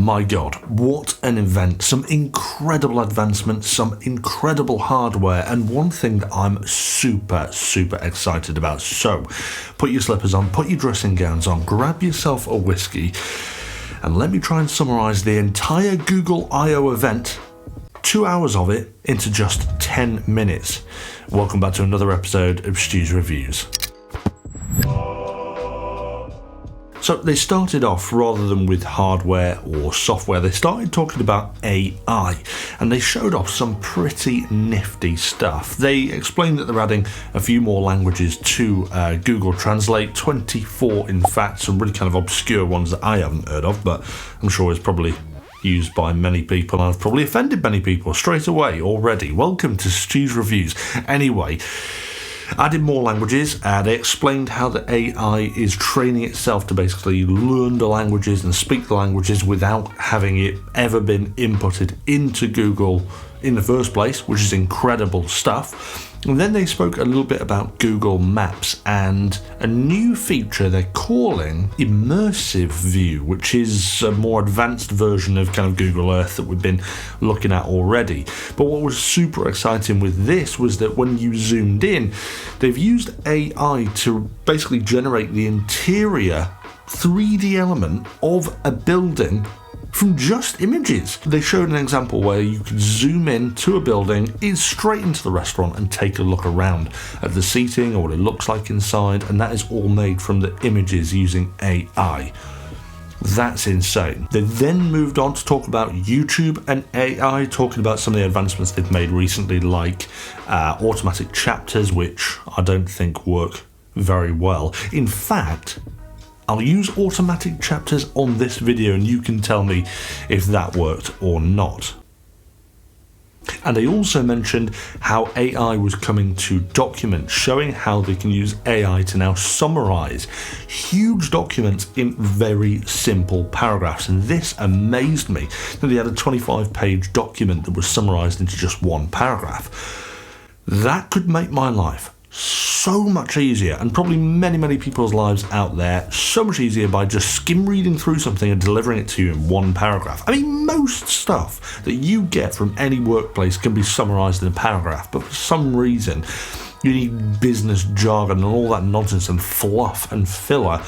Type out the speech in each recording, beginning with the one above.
my God, what an event. Some incredible advancements, some incredible hardware, and one thing that I'm super excited about. So, put your slippers on, put your dressing gowns on, grab yourself a whiskey, and let me try and summarise the entire Google I/O event, 2 hours of it, into just 10 minutes. Welcome back to another episode of Stu's Reviews. So they started off, rather than with hardware or software, they started talking about AI, and they showed off some pretty nifty stuff. They explained that they're adding a few more languages to Google Translate, 24 in fact, some really kind of obscure ones that I haven't heard of, but I'm sure it's probably used by many people, and I've probably offended many people straight away already. Welcome to Stu's Reviews. Anyway, added more languages. They explained how the AI is training itself to basically learn the languages and speak the languages without having it ever been inputted into Google in the first place, which is incredible stuff. And then they spoke a little bit about Google Maps and a new feature they're calling Immersive View, which is a more advanced version of kind of Google Earth that we've been looking at already. But what was super exciting with this was that when you zoomed in, they've used AI to basically generate the interior 3D element of a building from just images. They showed an example where you could zoom in to a building, straight into the restaurant, and take a look around at the seating or what it looks like inside, and that is all made from the images using AI. That's insane. They then moved on to talk about YouTube and AI, talking about some of the advancements they've made recently, like automatic chapters, which I don't think work very well. In fact, I'll use automatic chapters on this video and you can tell me if that worked or not. And they also mentioned how AI was coming to documents, showing how they can use AI to now summarize huge documents in very simple paragraphs. And this amazed me, that they had a 25-page document that was summarized into just one paragraph. That could make my life so much easier, and probably many people's lives out there so much easier, by just skim reading through something and delivering it to you in one paragraph. I mean, most stuff that you get from any workplace can be summarized in a paragraph, but for some reason you need business jargon and all that nonsense and fluff and filler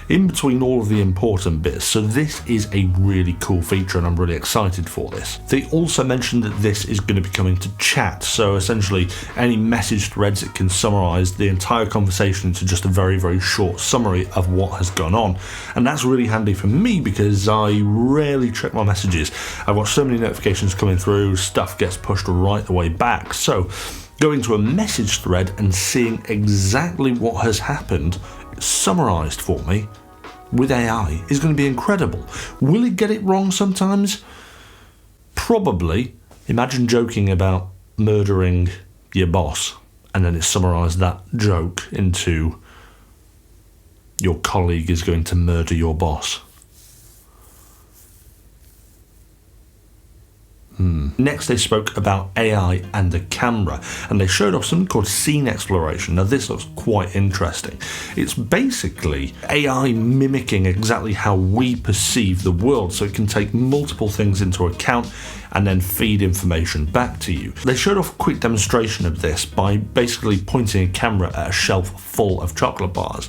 in between all of the important bits. So this is a really cool feature and I'm really excited for this. They also mentioned that this is going to be coming to chat, so essentially any message threads, it can summarize the entire conversation into just a very short summary of what has gone on. And that's really handy for me because I rarely check my messages. I've got so many notifications coming through, stuff gets pushed right the way back. So going to a message thread and seeing exactly what has happened summarized for me with AI is going to be incredible. Will it get it wrong sometimes? Probably. Imagine joking about murdering your boss and then it summarized that joke into your colleague is going to murder your boss. Next, they spoke about AI and the camera, and they showed off something called scene exploration. Now, this looks quite interesting. It's basically AI mimicking exactly how we perceive the world, so it can take multiple things into account and then feed information back to you. They showed off a quick demonstration of this by basically pointing a camera at a shelf full of chocolate bars.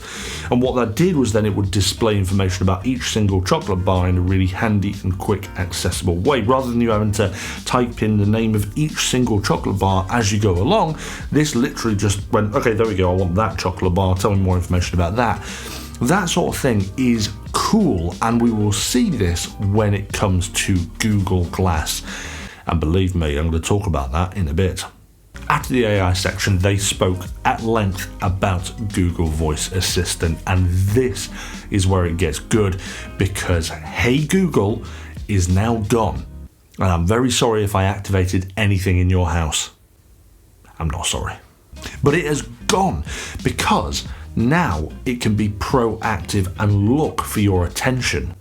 And what that did was then it would display information about each single chocolate bar in a really handy and quick, accessible way. Rather than you having to type in the name of each single chocolate bar as you go along, this literally just went, okay, there we go, I want that chocolate bar, tell me more information about that. That sort of thing is cool, and we will see this when it comes to Google Glass. And believe me, I'm going to talk about that in a bit. After the AI section, they spoke at length about Google Voice Assistant, and this is where it gets good, because Hey Google is now gone. And I'm very sorry if I activated anything in your house. I'm not sorry. But it has gone, because now it can be proactive and look for your attention.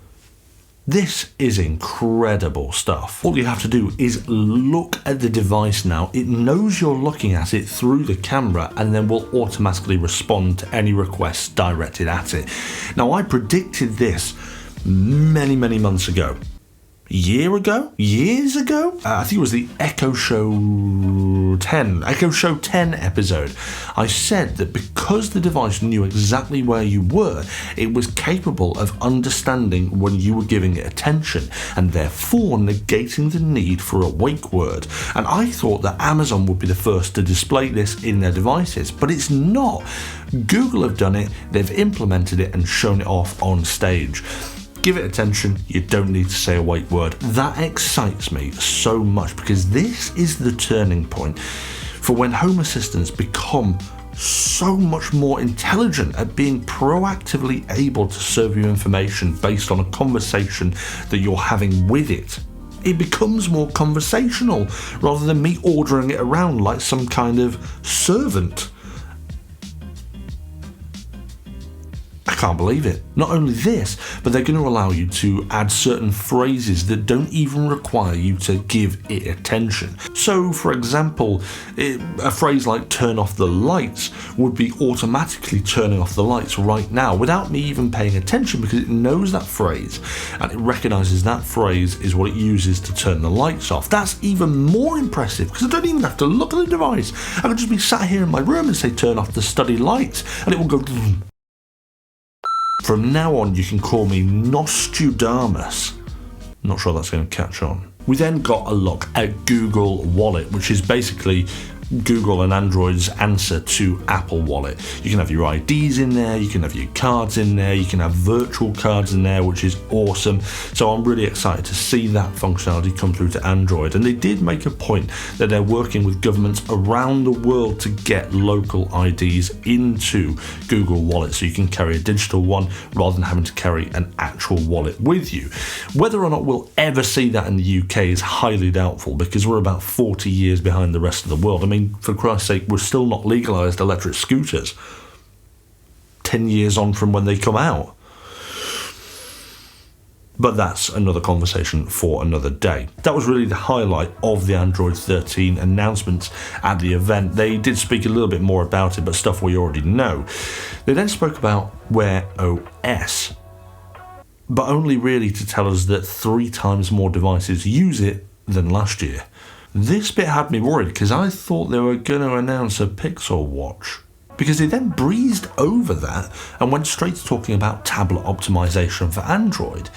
This is incredible stuff. All you have to do is look at the device now. It knows you're looking at it through the camera and then will automatically respond to any requests directed at it. Now, I predicted this many months ago. years ago. I think it was the Echo Show 10 episode. I said that because the device knew exactly where you were, it was capable of understanding when you were giving it attention, and therefore negating the need for a wake word. And I thought that Amazon would be the first to display this in their devices, but it's not. Google have done it, they've implemented it and shown it off on stage. Give it attention, you don't need to say a wake word. That excites me so much, because this is the turning point for when Home Assistants become so much more intelligent at being proactively able to serve you information based on a conversation that you're having with it. It becomes more conversational rather than me ordering it around like some kind of servant. I can't believe it. Not only this, but they're going to allow you to add certain phrases that don't even require you to give it attention. So, for example, a phrase like turn off the lights would be automatically turning off the lights right now without me even paying attention, because it knows that phrase and it recognises that phrase is what it uses to turn the lights off. That's even more impressive, because I don't even have to look at the device. I could just be sat here in my room and say turn off the study lights and it will go. From now on, you can call me Nostradamus. Not sure that's going to catch on. We then got a look at Google Wallet, which is basically Google and Android's answer to Apple Wallet. You can have your IDs in there, you can have your cards in there, you can have virtual cards in there, which is awesome. So I'm really excited to see that functionality come through to Android. And they did make a point that they're working with governments around the world to get local IDs into Google Wallet, so you can carry a digital one rather than having to carry an actual wallet with you. Whether or not we'll ever see that in the UK is highly doubtful, because we're about 40 years behind the rest of the world. I mean, for Christ's sake, we're still not legalised electric scooters 10 years on from when they come out. But that's another conversation for another day. That was really the highlight of the Android 13 announcements at the event. They did speak a little bit more about it, but stuff we already know. They then spoke about Wear OS, but only really to tell us that 3 times more devices use it than last year. This bit had me worried, because I thought they were going to announce a Pixel Watch, because they then breezed over that and went straight to talking about tablet optimization for Android.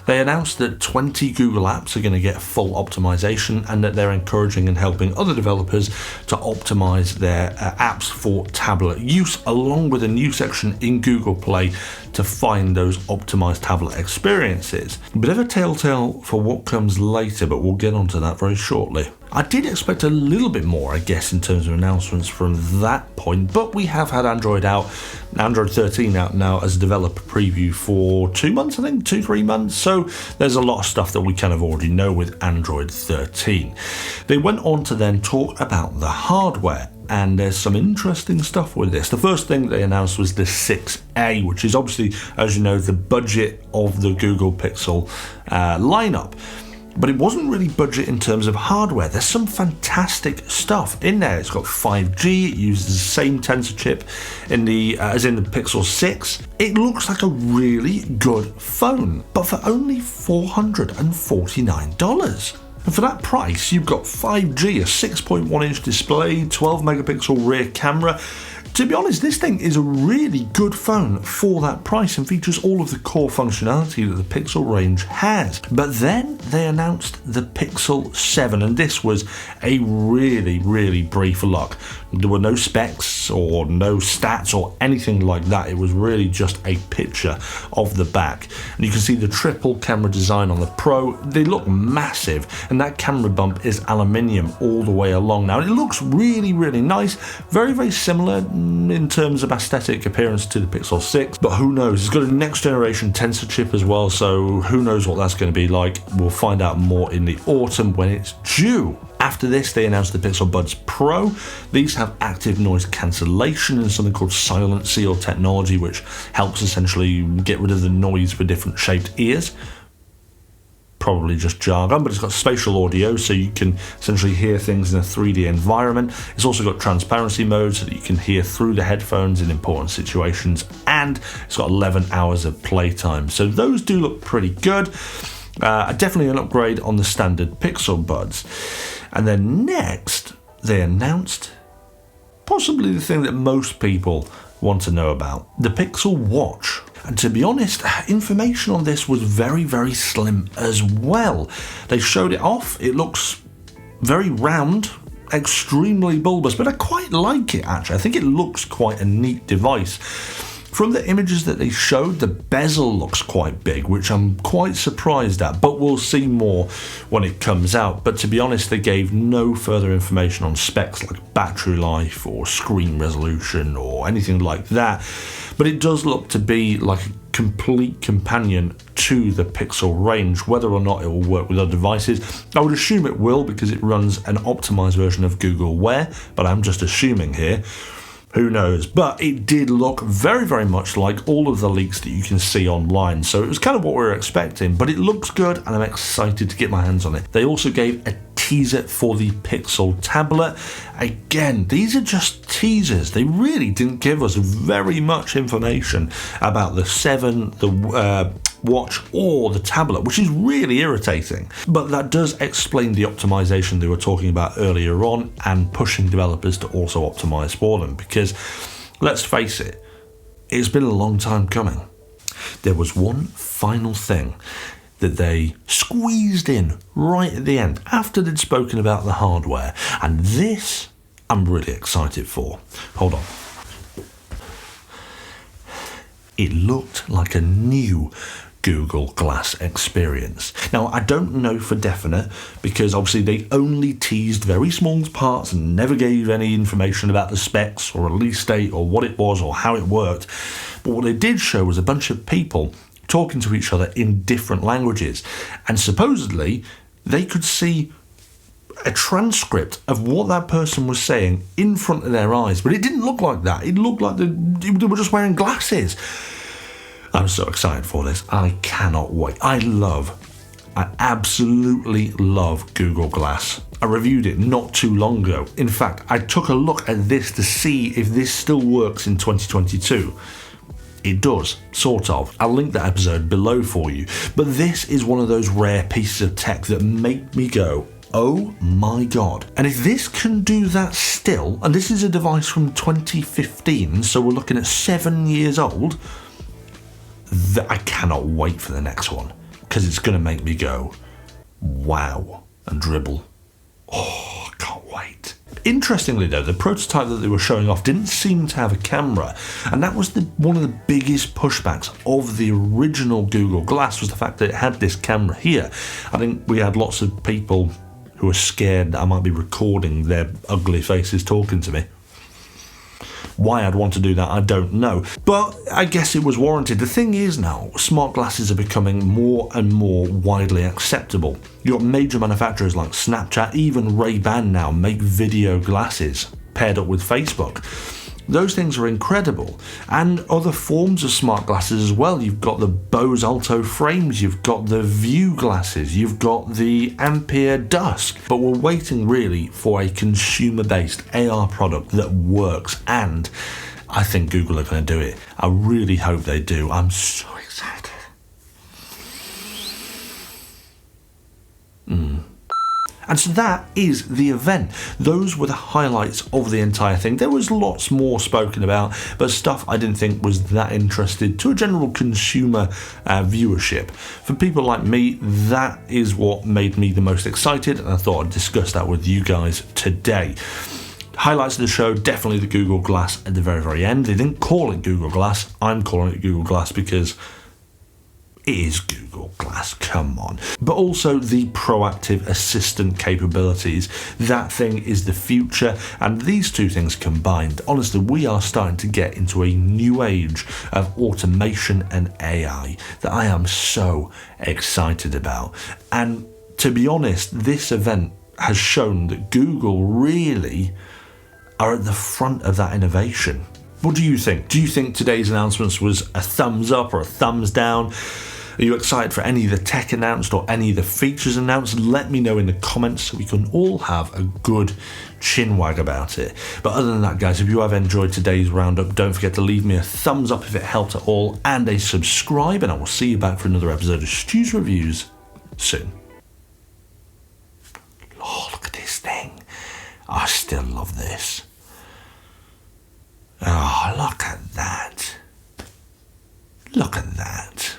They announced that 20 Google apps are going to get full optimization, and that they're encouraging and helping other developers to optimize their apps for tablet use, along with a new section in Google Play to find those optimized tablet experiences. Bit of a telltale for what comes later, but we'll get onto that very shortly. I did expect a little bit more, I guess, in terms of announcements from that point, but we have had Android 13 out now as a developer preview for 2 months, I think, 2-3 months, so there's a lot of stuff that we kind of already know with Android 13. They went on to then talk about the hardware, and there's some interesting stuff with this. The first thing they announced was the 6A, which is obviously, as you know, the budget of the Google Pixel lineup. But it wasn't really budget in terms of hardware. There's some fantastic stuff in there. It's got 5G, it uses the same tensor chip as in the Pixel 6. It looks like a really good phone, but for only $449. And for that price, you've got 5G, a 6.1-inch display, 12 megapixel rear camera. To be honest, this thing is a really good phone for that price and features all of the core functionality that the Pixel range has. But then they announced the Pixel 7, and this was a really, really brief look. There were no specs or no stats or anything like that. It was really just a picture of the back. And you can see the triple camera design on the Pro. They look massive, and that camera bump is aluminium all the way along now. And it looks really, really nice. Very, very similar in terms of aesthetic appearance to the Pixel 6, but who knows? It's got a next generation tensor chip as well, so who knows what that's going to be like. We'll find out more in the autumn when it's due. After this, they announced the Pixel Buds Pro. These have active noise cancellation and something called Silent Seal technology, which helps essentially get rid of the noise for different shaped ears. Probably just jargon, but it's got spatial audio, so you can essentially hear things in a 3D environment. It's also got transparency mode, so that you can hear through the headphones in important situations, and it's got 11 hours of playtime. So those do look pretty good. Definitely an upgrade on the standard Pixel Buds. And then next, they announced possibly the thing that most people want to know about, the Pixel Watch. And to be honest, information on this was very, very slim as well. They showed it off. It looks very round, extremely bulbous, but I quite like it actually. I think it looks quite a neat device. From the images that they showed, the bezel looks quite big, which I'm quite surprised at, but we'll see more when it comes out. But to be honest, they gave no further information on specs like battery life or screen resolution or anything like that. But it does look to be like a complete companion to the Pixel range. Whether or not it will work with other devices, I would assume it will because it runs an optimized version of Google Wear, but I'm just assuming here. Who knows? But it did look very, very much like all of the leaks that you can see online. So it was kind of what we were expecting, but it looks good and I'm excited to get my hands on it. They also gave a teaser for the Pixel tablet. Again, these are just teasers. They really didn't give us very much information about the 7, the watch or the tablet, which is really irritating. But that does explain the optimization they were talking about earlier on and pushing developers to also optimize for them, because let's face it, it's been a long time coming. There was one final thing that they squeezed in right at the end after they'd spoken about the hardware, and this I'm really excited for. Hold on. It looked like a new Google Glass experience. Now, I don't know for definite because obviously they only teased very small parts and never gave any information about the specs or release date or what it was or how it worked. But what they did show was a bunch of people talking to each other in different languages, and supposedly they could see a transcript of what that person was saying in front of their eyes, but it didn't look like that. It looked like they were just wearing glasses. I'm so excited for this. I cannot wait. I absolutely love Google Glass. I reviewed it not too long ago. In fact, I took a look at this to see if this still works in 2022. It does, sort of. I'll link that episode below for you. But this is one of those rare pieces of tech that make me go, oh my God. And if this can do that still, and this is a device from 2015, so we're looking at 7 years old, I cannot wait for the next one, because it's going to make me go, wow, and dribble. Oh, I can't wait. Interestingly though, the prototype that they were showing off didn't seem to have a camera, and that was one of the biggest pushbacks of the original Google Glass, was the fact that it had this camera here. I think we had lots of people who were scared that I might be recording their ugly faces talking to me. Why I'd want to do that, I don't know. But I guess it was warranted. The thing is now, smart glasses are becoming more and more widely acceptable. You've got major manufacturers like Snapchat, even Ray-Ban now make video glasses paired up with Facebook. Those things are incredible. And other forms of smart glasses as well. You've got the Bose Alto frames, you've got the View glasses, you've got the Ampere Dusk. But we're waiting really for a consumer-based AR product that works, and I think Google are going to do it. I really hope they do. I'm so excited. And so that is the event. Those were the highlights of the entire thing. There was lots more spoken about, but stuff I didn't think was that interested to a general consumer viewership. For people like me, that is what made me the most excited, and I thought I'd discuss that with you guys today. Highlights of the show, definitely the Google Glass at the very, very end. They didn't call it Google Glass. I'm calling it Google Glass because it is Google Glass, come on. But also the proactive assistant capabilities. That thing is the future, and these two things combined, honestly, we are starting to get into a new age of automation and AI that I am so excited about. And to be honest, this event has shown that Google really are at the front of that innovation. What do you think? Do you think today's announcements was a thumbs up or a thumbs down? Are you excited for any of the tech announced or any of the features announced? Let me know in the comments so we can all have a good chinwag about it. But other than that, guys, if you have enjoyed today's roundup, don't forget to leave me a thumbs up if it helped at all, and a subscribe, and I will see you back for another episode of Stu's Reviews soon. Oh, look at this thing. I still love this. Oh, look at that. Look at that.